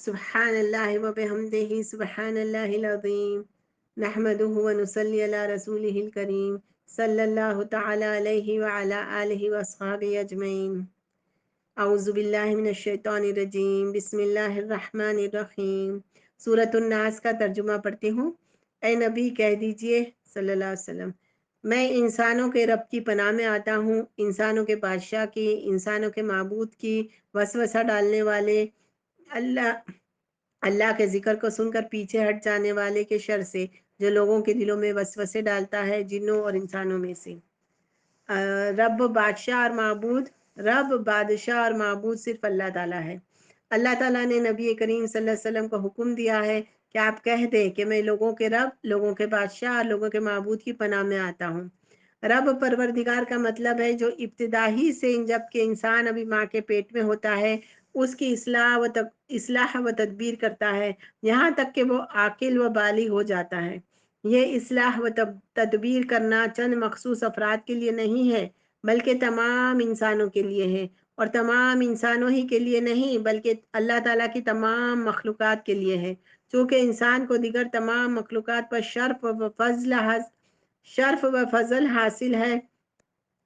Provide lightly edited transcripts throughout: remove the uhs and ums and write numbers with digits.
سبحان اللہ و بحمدہ سبحان اللہ العظیم نحمدہ و نصلی علی رسولہ الکریم صلی اللہ تعالی علیہ وعلی آلہ واصحابہ اجمعین۔ اعوذ باللہ من الشیطان الرجیم، بسم اللہ الرحمن الرحیم۔ سورۃ الناس کا ترجمہ پڑھتی ہوں۔ اے نبی کہہ دیجئے صلی اللہ علیہ وسلم، میں انسانوں کے رب کی پناہ میں آتا ہوں، انسانوں کے بادشاہ کی، انسانوں کے معبود کی، وسوسہ ڈالنے والے اللہ کے ذکر کو سن کر پیچھے ہٹ جانے والے کے شر سے، جو لوگوں کے دلوں میں وسوسے ڈالتا ہے، جنوں اور انسانوں میں سے۔ رب بادشاہ اور معبود صرف اللہ تعالیٰ ہے۔ اللہ تعالیٰ نے نبی کریم صلی اللہ علیہ وسلم کو حکم دیا ہے کہ آپ کہہ دیں کہ میں لوگوں کے رب، لوگوں کے بادشاہ اور لوگوں کے معبود کی پناہ میں آتا ہوں۔ رب پروردگار کا مطلب ہے جو ابتدائی سے جب کہ انسان ابھی ماں کے پیٹ میں ہوتا ہے اس کی اصلاح و تدبیر کرتا ہے، یہاں تک کہ وہ عاقل و بالغ ہو جاتا ہے۔ یہ اصلاح و تدبیر کرنا چند مخصوص افراد کے لیے نہیں ہے بلکہ تمام انسانوں کے لیے ہے، اور تمام انسانوں ہی کے لیے نہیں بلکہ اللہ تعالیٰ کی تمام مخلوقات کے لیے ہے، چونکہ انسان کو دیگر تمام مخلوقات پر شرف و فضل حاصل ہے،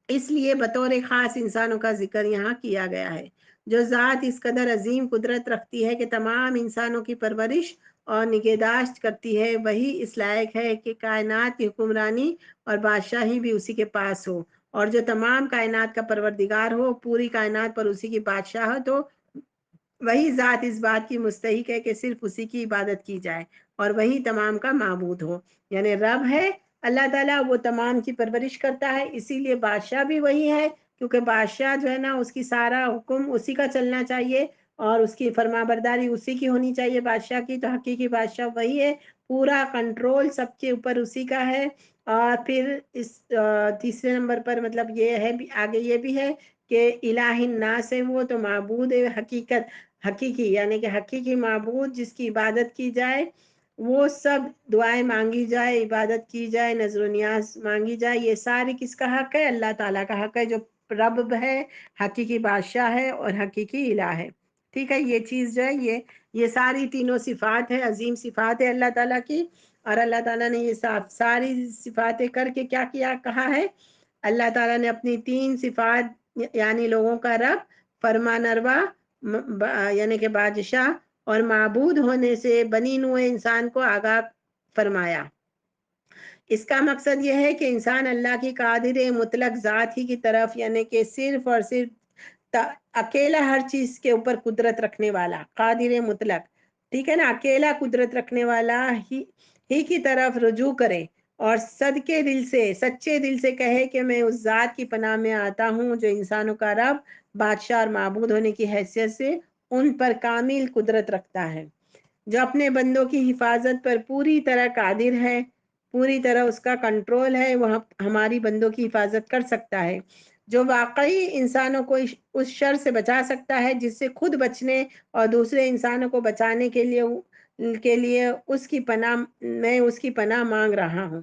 اس لیے بطور خاص انسانوں کا ذکر یہاں کیا گیا ہے۔ جو ذات اس قدر عظیم قدرت رکھتی ہے کہ تمام انسانوں کی پرورش اور نگہداشت کرتی ہے، وہی اس لائق ہے کہ کائنات کی حکمرانی اور بادشاہی بھی اسی کے پاس ہو، اور جو تمام کائنات کا پروردگار ہو، پوری کائنات پر اسی کی بادشاہت ہو، وہی ذات اس بات کی مستحق ہے کہ صرف اسی کی عبادت کی جائے اور وہی تمام کا معبود ہو۔ یعنی رب ہے اللہ تعالیٰ، وہ تمام کی پرورش کرتا ہے، اسی لیے بادشاہ بھی وہی ہے، کیونکہ بادشاہ جو ہے نا اس کی سارا حکم اسی کا چلنا چاہیے اور اس کی فرما برداری اسی کی ہونی چاہیے بادشاہ کی، تو حقیقی بادشاہ وہی ہے، پورا کنٹرول سب کے اوپر اسی کا ہے۔ اور پھر اس تیسرے نمبر پر مطلب یہ ہے آگے یہ بھی ہے کہ الہ الناس ہے وہ، تو معبود حقیقی یعنی کہ حقیقی معبود جس کی عبادت کی جائے، وہ سب دعائیں مانگی جائے، عبادت کی جائے، نظر و نیاز مانگی جائے، یہ ساری کس کا حق ہے؟ اللہ تعالیٰ کا حق ہے، جو رب ہے، حقیقی بادشاہ ہے اور حقیقی الہ ہے۔ ٹھیک ہے، یہ چیز جو ہے یہ ساری تینوں صفات ہے، عظیم صفات ہے اللہ تعالیٰ کی، اور اللہ تعالیٰ نے یہ ساری صفاتیں کر کے کیا کہا ہے؟ اللہ تعالیٰ نے اپنی تین صفات یعنی لوگوں کا رب، فرمانروا یعنی کہ بادشاہ اور معبود ہونے سے بنی نوع انسان کو آگاہ فرمایا۔ اس کا مقصد یہ ہے کہ انسان اللہ کی قادر مطلق ذات ہی کی طرف یعنی کہ صرف اور صرف اکیلا ہر چیز کے اوپر قدرت رکھنے والا قادر مطلق، ٹھیک ہے نا، اکیلا قدرت رکھنے والا ہی کی طرف رجوع کرے اور سچے دل سے کہے کہ میں اس ذات کی پناہ میں آتا ہوں جو انسانوں کا رب، بادشاہ اور معبود ہونے کی حیثیت سے ان پر کامل قدرت رکھتا ہے، جو اپنے بندوں کی حفاظت پر پوری طرح قادر ہے، پوری طرح اس کا کنٹرول ہے، وہ ہماری بندوں کی حفاظت کر سکتا ہے، جو واقعی انسانوں کو اس شر سے بچا سکتا ہے جس سے خود بچنے اور دوسرے انسانوں کو بچانے کے لیے میں اس کی پناہ مانگ رہا ہوں۔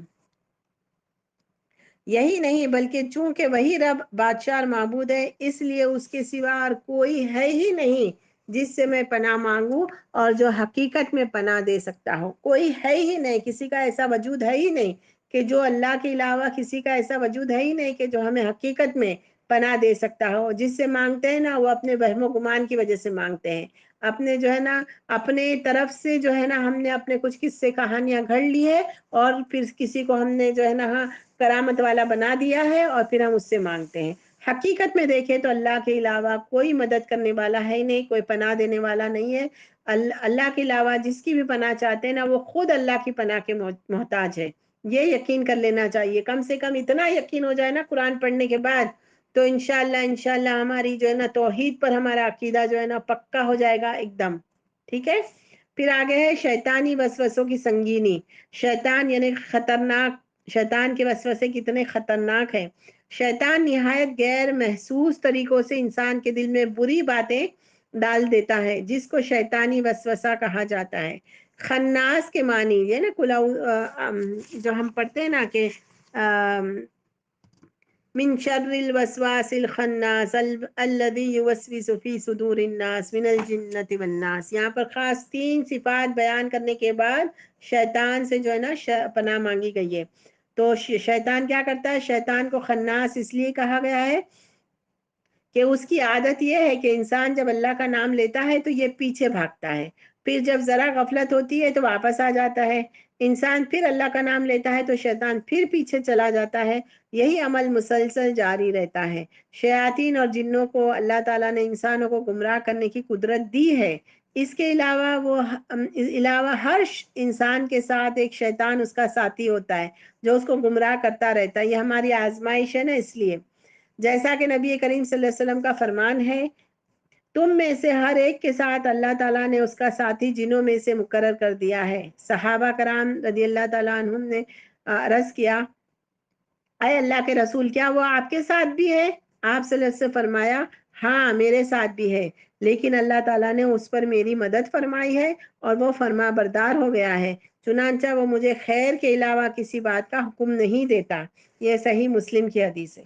یہی نہیں بلکہ چونکہ وہی رب بادشاہ اور معبود ہے، اس لیے اس کے سوا اور کوئی ہے ہی نہیں جس سے میں پناہ مانگوں اور جو حقیقت میں پناہ دے سکتا ہو، کوئی ہے ہی نہیں، کسی کا ایسا وجود ہے ہی نہیں کہ جو اللہ کے علاوہ کسی کا ایسا وجود ہے ہی نہیں کہ جو ہمیں حقیقت میں پناہ دے سکتا ہو۔ جس سے مانگتے ہیں نا وہ اپنے وہم و گمان کی وجہ سے مانگتے ہیں، اپنے جو ہے نا اپنے طرف سے جو ہے نا ہم نے اپنے کچھ قصے کہانیاں گھڑ لی ہے اور پھر کسی کو ہم نے جو ہے نا کرامت والا بنا دیا ہے اور پھر ہم اس سے مانگتے ہیں۔ حقیقت میں دیکھیں تو اللہ کے علاوہ کوئی مدد کرنے والا ہے ہی نہیں، کوئی پناہ دینے والا نہیں ہے۔ اللہ کے علاوہ جس کی بھی پناہ چاہتے ہیں نا وہ خود اللہ کی پناہ کے محتاج ہے، یہ یقین کر لینا چاہیے، کم سے کم اتنا یقین ہو جائے نا قرآن پڑھنے کے بعد، تو انشاءاللہ ہماری جو ہے نا توحید پر ہمارا عقیدہ جو ہے نا پکا ہو جائے گا ایک دم۔ ٹھیک ہے، پھر آگے ہے شیطانی وسوسوں کی سنگینی۔ شیطان یعنی خطرناک، شیطان کے وسوسے کتنے خطرناک ہیں۔ شیطان نہایت غیر محسوس طریقوں سے انسان کے دل میں بری باتیں ڈال دیتا ہے، جس کو شیطانی وسوسہ کہا جاتا ہے۔ خناس کے معنی یہ نا جو ہم پڑھتے ہیں نا کہ من شر الوسواس الخناس الذي يوسوس في صدور الناس من الجنة والناس. یہاں پر خاص 3 صفات بیان کرنے کے بعد شیطان سے جو ہے نا پناہ مانگی گئی ہے. تو شیطان کیا کرتا ہے؟ شیطان کو خناس اس لیے کہا گیا ہے کہ اس کی عادت یہ ہے کہ انسان جب اللہ کا نام لیتا ہے تو یہ پیچھے بھاگتا ہے، پھر جب ذرا غفلت ہوتی ہے تو واپس آ جاتا ہے. انسان پھر اللہ کا نام لیتا ہے تو شیطان پھر پیچھے چلا جاتا ہے. یہی عمل مسلسل جاری رہتا ہے. شیاطین اور جنوں کو اللہ تعالیٰ نے انسانوں کو گمراہ کرنے کی قدرت دی ہے. اس کے علاوہ ہر انسان کے ساتھ ایک شیطان اس کا ساتھی ہوتا ہے جو اس کو گمراہ کرتا رہتا ہے. یہ ہماری آزمائش ہے نا، اس لیے جیسا کہ نبی کریم صلی اللہ علیہ وسلم کا فرمان ہے، تم میں سے ہر ایک کے ساتھ اللہ تعالیٰ نے اس کا ساتھی جنوں میں سے مقرر کر دیا ہے. صحابہ کرام رضی اللہ تعالیٰ عنہم نے عرض کیا، اے اللہ کے رسول، کیا وہ آپ کے ساتھ بھی ہے؟ آپ صلی اللہ علیہ وسلم فرمایا، ہاں میرے ساتھ بھی ہے، لیکن اللہ تعالیٰ نے اس پر میری مدد فرمائی ہے اور وہ فرما بردار ہو گیا ہے، چنانچہ وہ مجھے خیر کے علاوہ کسی بات کا حکم نہیں دیتا. یہ صحیح مسلم کی حدیث ہے.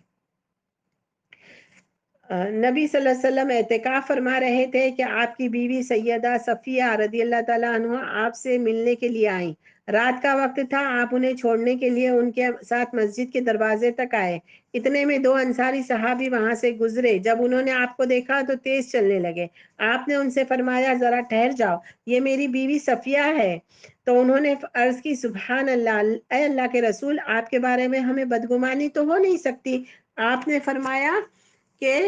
نبی صلی اللہ علیہ وسلم اعتکاف فرما رہے تھے کہ آپ کی بیوی سیدہ صفیہ رضی اللہ تعالیٰ عنہ آپ سے ملنے کے لیے آئیں. رات کا وقت تھا. آپ انہیں چھوڑنے کے لیے ان کے ساتھ مسجد کے دروازے تک آئے. اتنے میں 2 انصاری صحابی وہاں سے گزرے. جب انہوں نے آپ کو دیکھا تو تیز چلنے لگے. آپ نے ان سے فرمایا، ذرا ٹھہر جاؤ، یہ میری بیوی صفیہ ہے. تو انہوں نے عرض کی، سبحان اللہ، اے اللہ کے رسول، آپ کے بارے میں ہمیں بدگمانی تو ہو نہیں سکتی. آپ نے فرمایا کہ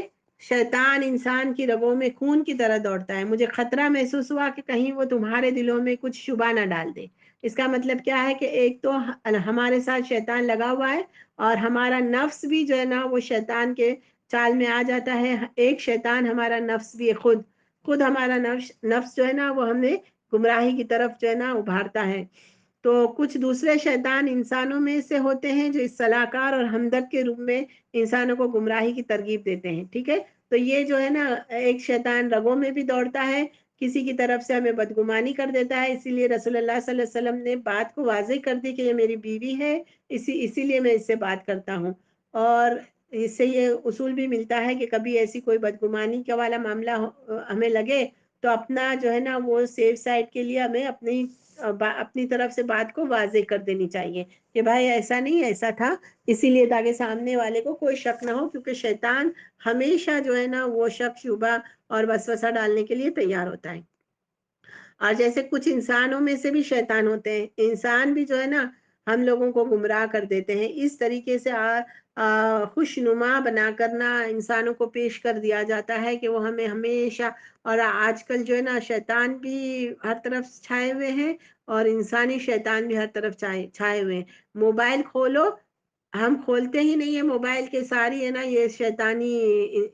شیطان انسان کی رگوں میں خون کی طرح دوڑتا ہے. مجھے خطرہ محسوس ہوا کہ کہیں وہ تمہارے دلوں میں کچھ شبہ نہ ڈال دے. اس کا مطلب کیا ہے کہ ایک تو ہمارے ساتھ شیطان لگا ہوا ہے اور ہمارا نفس بھی جو ہے نا وہ شیطان کے چال میں آ جاتا ہے. ایک شیطان ہمارا نفس بھی خود ہمارا نفس جو ہے نا وہ ہمیں گمراہی کی طرف جو ہے نا ابھارتا ہے. تو کچھ دوسرے شیطان انسانوں میں سے ہوتے ہیں جو اصلاح کار اور ہمدرد کے روپ میں انسانوں کو گمراہی کی ترغیب دیتے ہیں. ٹھیک ہے، تو یہ جو ہے نا ایک شیطان رگوں میں بھی دوڑتا ہے، کسی کی طرف سے ہمیں بدگمانی کر دیتا ہے. اسی لیے رسول اللہ صلی اللہ علیہ وسلم نے بات کو واضح کر دی کہ یہ میری بیوی ہے، اسی لیے میں اس سے بات کرتا ہوں. اور اس سے یہ اصول بھی ملتا ہے کہ کبھی ایسی کوئی بدگمانی کا والا معاملہ ہمیں لگے تو اپنا جو ہے نا وہ سیف سائڈ کے لیے ہمیں اپنی طرف سے بات کو واضح کر دینی چاہیے کہ بھائی ایسا نہیں، ایسا تھا، اسی لیے تاکہ سامنے والے کو کوئی شک نہ ہو. کیونکہ شیطان ہمیشہ جو ہے نا وہ شک شبہ اور وسوسہ ڈالنے کے لیے تیار ہوتا ہے. اور جیسے کچھ انسانوں میں سے بھی شیطان ہوتے ہیں، انسان بھی جو ہے نا ہم لوگوں کو گمراہ کر دیتے ہیں. اس طریقے سے خوشنما بنا کرنا انسانوں کو پیش کر دیا جاتا ہے کہ وہ ہمیں ہمیشہ، اور آج کل جو ہے نا شیطان بھی ہر طرف چھائے ہوئے ہیں اور انسانی شیطان بھی ہر طرف چھائے ہوئے ہیں. موبائل کھولو، ہم کھولتے ہی نہیں ہے موبائل کے، ساری ہے نا یہ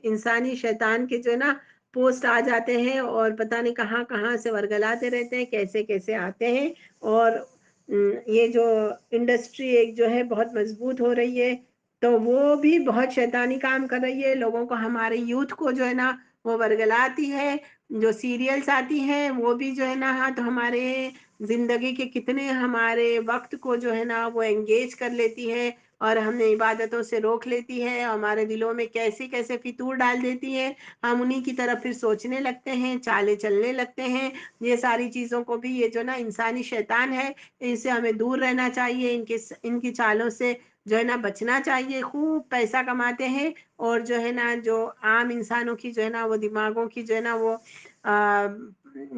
انسانی شیطان کے جو ہے نا پوسٹ آ جاتے ہیں اور پتہ نہیں کہاں کہاں سے ورگلاتے رہتے ہیں، کیسے کیسے آتے ہیں. اور یہ جو انڈسٹری ایک جو ہے بہت مضبوط ہو رہی ہے تو وہ بھی بہت شیطانی کام کر رہی ہے. لوگوں کو، ہمارے یوتھ کو جو ہے نا وہ ورگلاتی ہے. جو سیریلز آتی ہیں وہ بھی جو ہے نا تو ہمارے زندگی کے کتنے ہمارے وقت کو جو ہے نا وہ انگیج کر لیتی ہے اور ہمیں عبادتوں سے روک لیتی ہے. ہمارے دلوں میں کیسے کیسے فطور ڈال دیتی ہے، ہم انہی کی طرف پھر سوچنے لگتے ہیں، چالیں چلنے لگتے ہیں. یہ ساری چیزوں کو بھی یہ جو نا انسانی شیطان ہے، ان سے ہمیں دور رہنا چاہیے. ان کی چالوں سے جو ہے نا بچنا چاہیے. خوب پیسہ کماتے ہیں اور جو ہے نا جو عام انسانوں کی جو ہے نا وہ دماغوں کی جو ہے نا وہ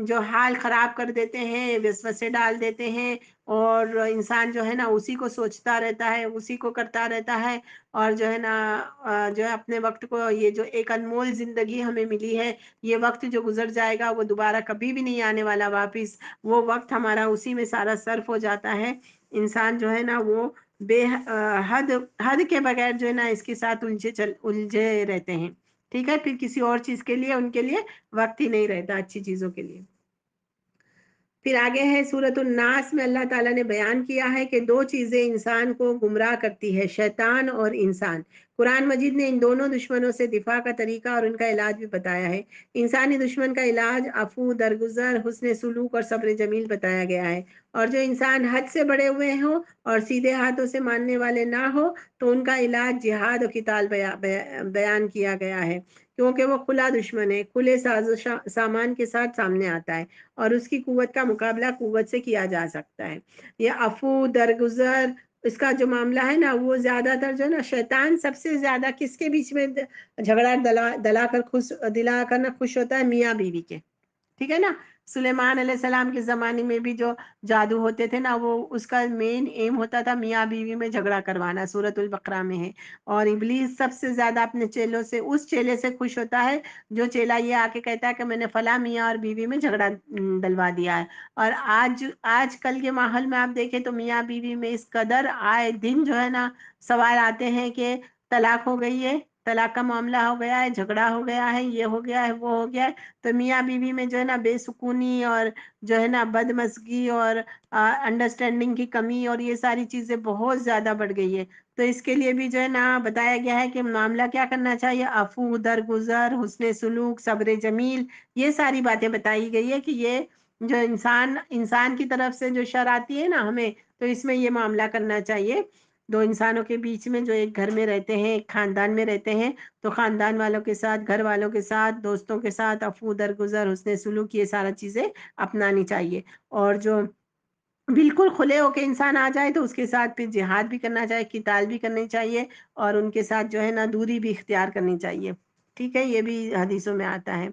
جو حال خراب کر دیتے ہیں، وسوسے ڈال دیتے ہیں اور انسان جو ہے نا اسی کو سوچتا رہتا ہے، اسی کو کرتا رہتا ہے. اور جو ہے نا جو ہے اپنے وقت کو، یہ جو ایک انمول زندگی ہمیں ملی ہے، یہ وقت جو گزر جائے گا وہ دوبارہ کبھی بھی نہیں آنے والا واپس. وہ وقت ہمارا اسی میں سارا صرف ہو جاتا ہے. انسان جو ہے نا وہ حد کے بغیر جو ہے نا اس کے ساتھ الجھے رہتے ہیں. ٹھیک ہے، پھر کسی اور چیز کے لیے ان کے لیے وقت ہی نہیں رہتا، اچھی چیزوں کے لیے. پھر آگے ہے سورۃ الناس میں اللہ تعالیٰ نے بیان کیا ہے کہ دو چیزیں انسان کو گمراہ کرتی ہے، شیطان اور انسان۔ قرآن مجید نے ان دونوں دشمنوں سے دفاع کا طریقہ اور ان کا علاج بھی بتایا ہے۔ انسانی دشمن کا علاج عفو، درگزر، حسن سلوک اور صبر جمیل بتایا گیا ہے، اور جو انسان حد سے بڑے ہوئے ہوں اور سیدھے ہاتھوں سے ماننے والے نہ ہو تو ان کا علاج جہاد و قتال بیان کیا گیا ہے، کیونکہ وہ کھلا دشمن ہے، کھلے سامان کے ساتھ سامنے آتا ہے اور اس کی قوت کا مقابلہ قوت سے کیا جا سکتا ہے۔ یہ عفو، درگزر، اس کا جو معاملہ ہے نا، وہ زیادہ تر جو ہے نا، شیطان سب سے زیادہ کس کے بیچ میں جھگڑا دلا کر خوش ہوتا ہے؟ میاں بیوی کے، ٹھیک ہے نا۔ سلیمان علیہ السلام کے زمانے میں بھی جو جادو ہوتے تھے نا، وہ اس کا مین ایم ہوتا تھا میاں بیوی میں جھگڑا کروانا، سورۃ البقرہ میں ہے۔ اور ابلیس سب سے زیادہ اپنے چیلوں سے، اس چیلے سے خوش ہوتا ہے جو چیلا یہ آ کے کہتا ہے کہ میں نے فلاں میاں اور بیوی میں جھگڑا ڈلوا دیا ہے۔ اور آج کل کے ماحول میں آپ دیکھیں تو میاں بیوی میں اس قدر آئے دن جو ہے نا سوال آتے ہیں کہ طلاق ہو گئی ہے، طلاق کا معاملہ ہو گیا ہے، جھگڑا ہو گیا ہے، یہ ہو گیا ہے، وہ ہو گیا ہے۔ تو میاں بیوی میں جو ہے نا بے سکونی اور جو ہے نا بدمزگی اور انڈرسٹینڈنگ کی کمی اور یہ ساری چیزیں بہت زیادہ بڑھ گئی ہے۔ تو اس کے لیے بھی جو ہے نا بتایا گیا ہے کہ معاملہ کیا کرنا چاہیے، عفو، درگزر، حسن سلوک، صبر جمیل، یہ ساری باتیں بتائی گئی ہے کہ یہ جو انسان کی طرف سے جو شر آتی ہے نا ہمیں، تو اس میں یہ معاملہ کرنا چاہیے۔ دو انسانوں کے بیچ میں جو ایک گھر میں رہتے ہیں، ایک خاندان میں رہتے ہیں، تو خاندان والوں کے ساتھ، گھر والوں کے ساتھ، دوستوں کے ساتھ عفو، درگزر، حسن سلوک، یہ سارا چیزیں اپنانی چاہیے۔ اور جو بالکل کھلے ہو کے انسان آ جائے تو اس کے ساتھ پھر جہاد بھی کرنا چاہیے، قتال بھی کرنی چاہیے، اور ان کے ساتھ جو ہے نا دوری بھی اختیار کرنی چاہیے، ٹھیک ہے۔ یہ بھی حدیثوں میں آتا ہے۔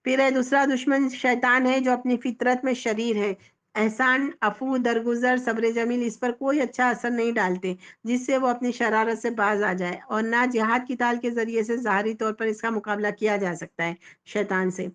پھر ہے دوسرا دشمن شیطان ہے جو اپنی فطرت میں شریر ہے۔ احسان، عفو، درگزر، صبر جمیل اس پر کوئی اچھا اثر نہیں ڈالتے جس سے وہ اپنی شرارت سے باز آ جائے، اور نہ جہاد قتال کے ذریعے سے ظاہری طور پر اس کا مقابلہ کیا جا سکتا ہے شیطان سے۔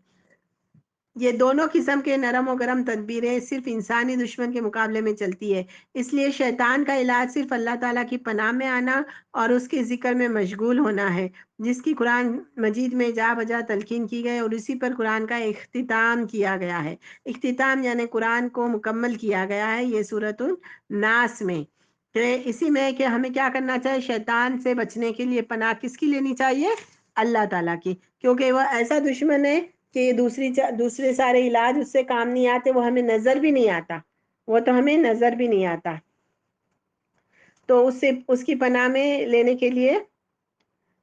یہ دونوں قسم کے نرم و گرم تدبیریں صرف انسانی دشمن کے مقابلے میں چلتی ہے، اس لیے شیطان کا علاج صرف اللہ تعالیٰ کی پناہ میں آنا اور اس کے ذکر میں مشغول ہونا ہے، جس کی قرآن مجید میں جا بجا تلقین کی گئی، اور اسی پر قرآن کا اختتام کیا گیا ہے۔ اختتام یعنی قرآن کو مکمل کیا گیا ہے یہ سورۃ الناس میں، کہ اسی میں کہ ہمیں کیا کرنا چاہیے، شیطان سے بچنے کے لیے پناہ کس کی لینی چاہیے؟ اللہ تعالیٰ کی، کیونکہ وہ ایسا دشمن ہے کہ دوسرے سارے علاج اس سے کام نہیں آتے، وہ ہمیں نظر بھی نہیں آتا، وہ تو ہمیں نظر بھی نہیں آتا۔ تو اس کی پناہ میں لینے کے لیے،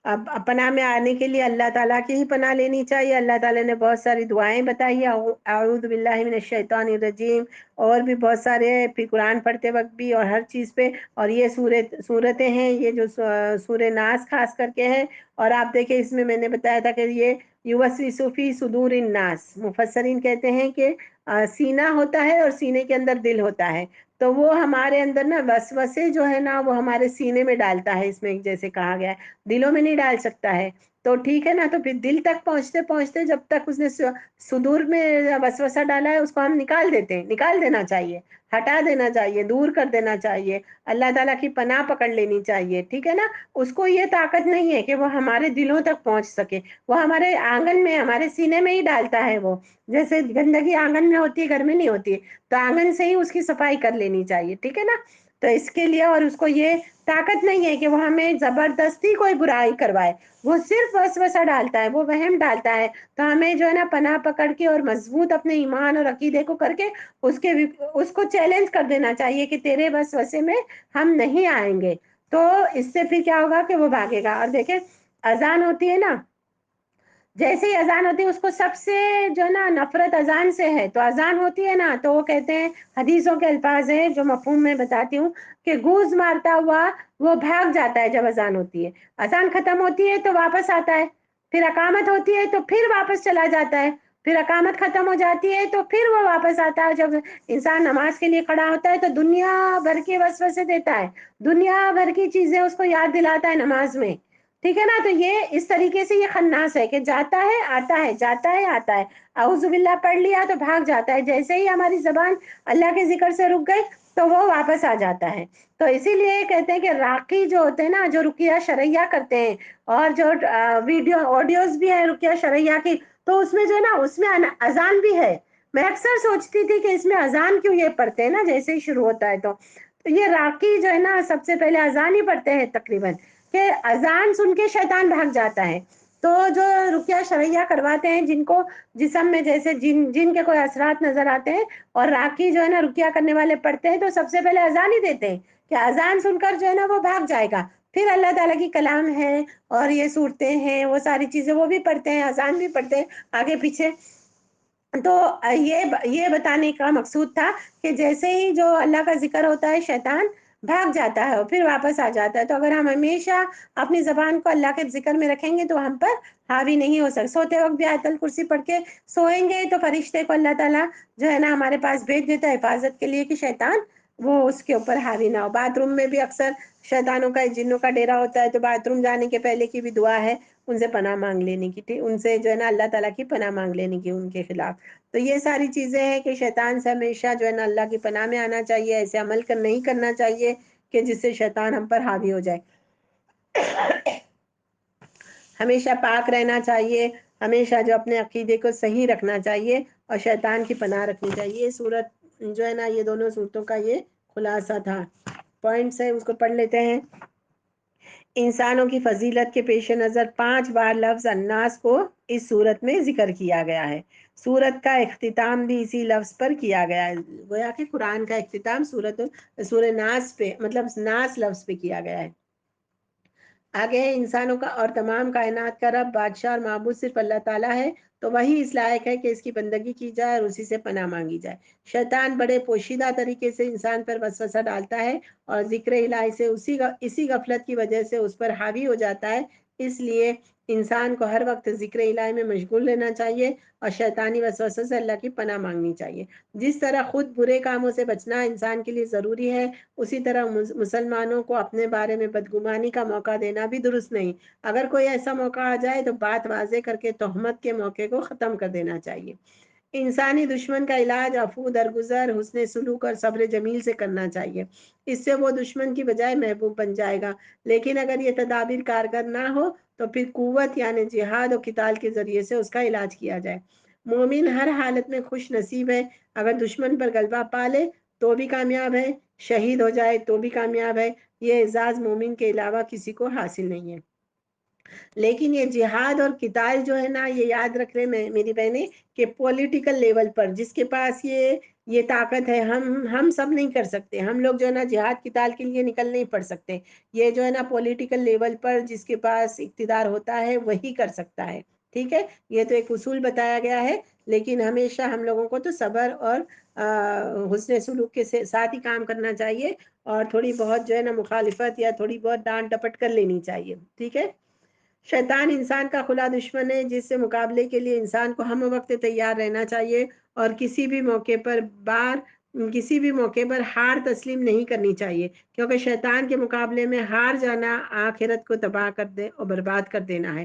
اب پناہ میں آنے کے لیے اللہ تعالیٰ کی ہی پناہ لینی چاہیے۔ اللہ تعالیٰ نے بہت ساری دعائیں بتائی ہیں، اعوذ باللہ من الشیطان الرجیم، اور بھی بہت سارے ہیں، پھر قرآن پڑھتے وقت بھی اور ہر چیز پہ۔ اور یہ صورتیں ہیں، یہ جو سورہ ناس خاص کر کے ہیں۔ اور آپ دیکھیں اس میں نے بتایا تھا کہ یہ یوسوس فی صدور الناس، مفسرین کہتے ہیں کہ سینہ ہوتا ہے اور سینے کے اندر دل ہوتا ہے، تو وہ ہمارے اندر نا وسوسے جو ہے نا وہ ہمارے سینے میں ڈالتا ہے، اس میں جیسے کہا گیا ہے دلوں میں نہیں ڈال سکتا ہے، تو ٹھیک ہے نا۔ تو پھر دل تک پہنچتے پہنچتے جب تک اس نے صدور میں وسوسہ ڈالا ہے اس کو ہم نکال دیتے ہیں، نکال دینا چاہیے، ہٹا دینا چاہیے، دور کر دینا چاہیے، اللہ تعالیٰ کی پناہ پکڑ لینی چاہیے، ٹھیک ہے نا۔ اس کو یہ طاقت نہیں ہے کہ وہ ہمارے دلوں تک پہنچ سکے، وہ ہمارے آنگن میں، ہمارے سینے میں ہی ڈالتا ہے وہ، جیسے گندگی آنگن میں ہوتی ہے، گھر میں نہیں ہوتی ہے، تو آنگن سے ہی اس کی صفائی کر لینی چاہیے، ٹھیک ہے نا۔ تو اس کے لیے، اور اس کو یہ طاقت نہیں ہے کہ وہ ہمیں زبردستی کوئی برائی کروائے، وہ صرف وسوسہ ڈالتا ہے، وہ وہم ڈالتا ہے۔ تو ہمیں جو ہے نا پناہ پکڑ کے اور مضبوط اپنے ایمان اور عقیدے کو کر کے اس کو چیلنج کر دینا چاہیے کہ تیرے وسوسے میں ہم نہیں آئیں گے، تو اس سے پھر کیا ہوگا کہ وہ بھاگے گا۔ اور دیکھیں اذان ہوتی ہے نا، جیسے ہی اذان ہوتی ہے اس کو سب سے جو ہے نا نفرت اذان سے ہے، تو اذان ہوتی ہے نا تو وہ کہتے ہیں، حدیثوں کے الفاظ ہیں جو مفہوم میں بتاتی ہوں، کہ گوز مارتا ہوا وہ بھاگ جاتا ہے جب اذان ہوتی ہے، اذان ختم ہوتی ہے تو واپس آتا ہے، پھر اقامت ہوتی ہے تو پھر واپس چلا جاتا ہے، پھر اقامت ختم ہو جاتی ہے تو پھر وہ واپس آتا ہے۔ جب انسان نماز کے لیے کھڑا ہوتا ہے تو دنیا بھر کے وسوسے دیتا ہے، دنیا بھر کی چیزیں اس کو یاد دلاتا ہے نماز میں، ٹھیک ہے نا۔ تو یہ اس طریقے سے یہ خناس ہے کہ جاتا ہے آتا ہے، جاتا ہے آتا ہے، اعوذ باللہ پڑھ لیا تو بھاگ جاتا ہے، جیسے ہی ہماری زبان اللہ کے ذکر سے رک گئی تو وہ واپس آ جاتا ہے۔ تو اسی لیے کہتے ہیں کہ راقی جو ہوتے ہیں نا، جو رقیہ شرعیہ کرتے ہیں، اور جو ویڈیو آڈیوز بھی ہیں رقیہ شرعیہ کی، تو اس میں جو ہے نا اس میں اذان بھی ہے، میں اکثر سوچتی تھی کہ اس میں اذان کیوں یہ پڑھتے ہیں نا جیسے ہی شروع ہوتا ہے تو یہ راقی جو ہے نا سب سے پہلے اذان ہی پڑھتے ہیں تقریباً، کہ اذان سن کے شیطان بھاگ جاتا ہے. تو جو رقیہ شرعیہ کرواتے ہیں جن کو جسم میں جیسے جن کے کوئی اثرات نظر آتے ہیں اور راقی جو ہے نا رقیہ کرنے والے پڑھتے ہیں تو سب سے پہلے اذان ہی دیتے ہیں کہ اذان سن کر جو ہے نا وہ بھاگ جائے گا. پھر اللہ تعالیٰ کی کلام ہے اور یہ صورتیں ہیں وہ ساری چیزیں وہ بھی پڑھتے ہیں، اذان بھی پڑھتے ہیں آگے پیچھے. تو یہ بتانے کا مقصود تھا کہ جیسے ہی جو اللہ کا ذکر ہوتا ہے شیطان بھاگ جاتا ہے اور پھر واپس آ جاتا ہے. تو اگر ہم ہمیشہ اپنی زبان کو اللہ کے ذکر میں رکھیں گے تو ہم پر حاوی نہیں ہو سکتے. سوتے وقت بھی آیت الکرسی پڑھ کے سوئیں گے تو فرشتے کو اللہ تعالیٰ جو ہے نا ہمارے پاس بھیج دیتا ہے حفاظت کے لیے کہ شیطان وہ اس کے اوپر حاوی نہ ہو. باتھ روم میں بھی اکثر شیطانوں کا جنوں کا ڈیرا ہوتا ہے تو باتھ روم جانے کے پہلے کی بھی دعا ہے ان سے پناہ مانگ لینے کی، ان سے جو ہے نا اللہ تعالیٰ کی پناہ مانگ لینے کی ان کے خلاف. تو یہ ساری چیزیں ہیں کہ شیطان سے ہمیشہ جو ہے نا اللہ کی پناہ میں آنا چاہیے، ایسے عمل نہیں کرنا چاہیے کہ جس سے شیطان ہم پر حاوی ہو جائے. ہمیشہ پاک رہنا چاہیے، ہمیشہ جو اپنے عقیدے کو صحیح رکھنا چاہیے اور شیطان کی پناہ رکھنی چاہیے. یہ صورت جو ہے نا یہ دونوں صورتوں کا یہ خلاصہ تھا. پوائنٹس ہے اس کو پڑھ لیتے ہیں. انسانوں کی فضیلت کے پیش نظر 5 بار لفظ الناس کو اس صورت میں ذکر کیا گیا ہے. سورت کا اختتام بھی اسی لفظ پر کیا گیا ہے، گویا کہ قرآن کا اختتام سورہ ناس پہ مطلب ناس لفظ پہ کیا گیا ہے. آگے ہے انسانوں کا اور تمام کائنات کا رب بادشاہ اور معبود صرف اللہ تعالیٰ ہے، تو وہی اس لائق ہے کہ اس کی بندگی کی جائے اور اسی سے پناہ مانگی جائے. شیطان بڑے پوشیدہ طریقے سے انسان پر وسوسہ ڈالتا ہے اور ذکر الہی سے اسی غفلت کی وجہ سے اس پر حاوی ہو جاتا ہے. اس لیے انسان کو ہر وقت ذکر الہی میں مشغول رہنا چاہیے اور شیطانی وسوسوں سے اللہ کی پناہ مانگنی چاہیے. جس طرح خود برے کاموں سے بچنا انسان کے لیے ضروری ہے، اسی طرح مسلمانوں کو اپنے بارے میں بدگمانی کا موقع دینا بھی درست نہیں. اگر کوئی ایسا موقع آ جائے تو بات واضح کر کے تہمت کے موقع کو ختم کر دینا چاہیے. انسانی دشمن کا علاج عفو درگزر، حسن سلوک اور صبر جمیل سے کرنا چاہیے. اس سے وہ دشمن کی بجائے محبوب بن جائے گا. لیکن اگر یہ تدابیر کارگر نہ ہو تو پھر قوت یعنی جہاد و قتال کے ذریعے سے اس کا علاج کیا جائے. مومن ہر حالت میں خوش نصیب ہے، اگر دشمن پر غلبہ پا لے تو بھی کامیاب ہے، شہید ہو جائے تو بھی کامیاب ہے. یہ اعزاز مومن کے علاوہ کسی کو حاصل نہیں ہے. لیکن یہ جہاد اور قتال جو ہے نا یہ یاد رکھ لیں میری بہنیں کہ پولیٹیکل لیول پر جس کے پاس یہ طاقت ہے، ہم سب نہیں کر سکتے. ہم لوگ جو ہے نا جہاد قتال کے لیے نکل نہیں پڑ سکتے. یہ جو ہے نا پولیٹیکل لیول پر جس کے پاس اقتدار ہوتا ہے وہی کر سکتا ہے. ٹھیک ہے، یہ تو ایک اصول بتایا گیا ہے، لیکن ہمیشہ ہم لوگوں کو تو صبر اور حسن سلوک کے ساتھ ہی کام کرنا چاہیے اور تھوڑی بہت جو ہے نا مخالفت یا تھوڑی بہت ڈانٹ ڈپٹ کر لینی چاہیے. ٹھیک ہے. شیطان انسان کا کھلا دشمن ہے جس سے مقابلے کے لیے انسان کو ہم وقت تیار رہنا چاہیے اور کسی بھی موقع پر ہار تسلیم نہیں کرنی چاہیے، کیونکہ شیطان کے مقابلے میں ہار جانا آخرت کو تباہ کر دے اور برباد کر دینا ہے.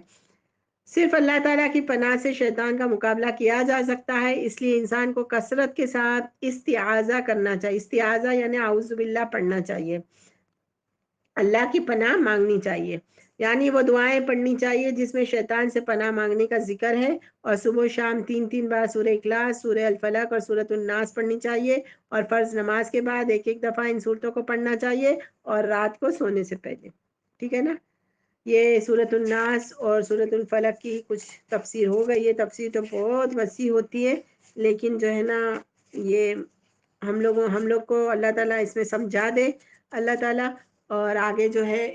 صرف اللہ تعالیٰ کی پناہ سے شیطان کا مقابلہ کیا جا سکتا ہے. اس لیے انسان کو کثرت کے ساتھ استعاذہ کرنا چاہیے. استعاذہ یعنی اعوذ باللہ پڑھنا چاہیے، اللہ کی پناہ مانگنی چاہیے. یعنی وہ دعائیں پڑھنی چاہیے جس میں شیطان سے پناہ مانگنے کا ذکر ہے، اور صبح و شام 3 بار سورہ اخلاص، سورہ الفلق اور سورۃ الناس پڑھنی چاہیے. اور فرض نماز کے بعد ایک دفعہ ان صورتوں کو پڑھنا چاہیے اور رات کو سونے سے پہلے. ٹھیک ہے نا. یہ سورۃ الناس اور سورۃ الفلق کی کچھ تفسیر ہو گئی. یہ تفسیر تو بہت وسیع ہوتی ہے، لیکن جو ہے نا یہ ہم لوگ کو اللہ تعالیٰ اس میں سمجھا دے اللہ تعالیٰ، اور آگے جو ہے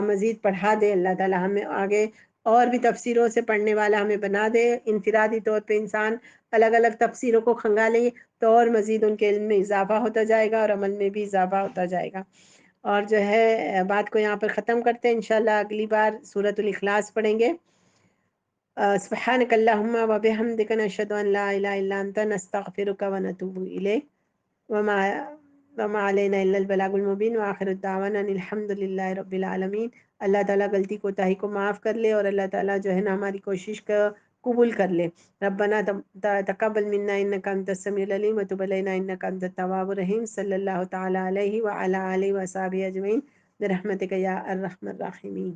مزید پڑھا دے اللہ تعالیٰ ہمیں، آگے اور بھی تفسیروں سے پڑھنے والا ہمیں بنا دے. انفرادی طور پہ انسان الگ الگ تفسیروں کو کھنگالے تو اور مزید ان کے علم میں اضافہ ہوتا جائے گا اور عمل میں بھی اضافہ ہوتا جائے گا. اور جو ہے بات کو یہاں پر ختم کرتے ہیں. انشاءاللہ اگلی بار سورۃ الاخلاص پڑھیں گے. سبحانک اللہم و بحمدک نشہد ان لا الہ الا انت نستغفرک و نتوب الیک وما علینا الا البلاغ المبین وآخر الدعوانا ان الحمد للہ رب العالمین. اللہ تعالیٰ غلطی کوتاہی کو معاف کر لے اور اللہ تعالیٰ جو ہے نا ہماری کوشش کا قبول کر لے. ربنا تقبل منا انک انت السمیع العلیم وتب علینا انک انت التواب الرحیم. صلی اللہ تعالیٰ علیہ وعلی آلہ وصحبہ اجمعین برحمتک یا ارحم الراحمین.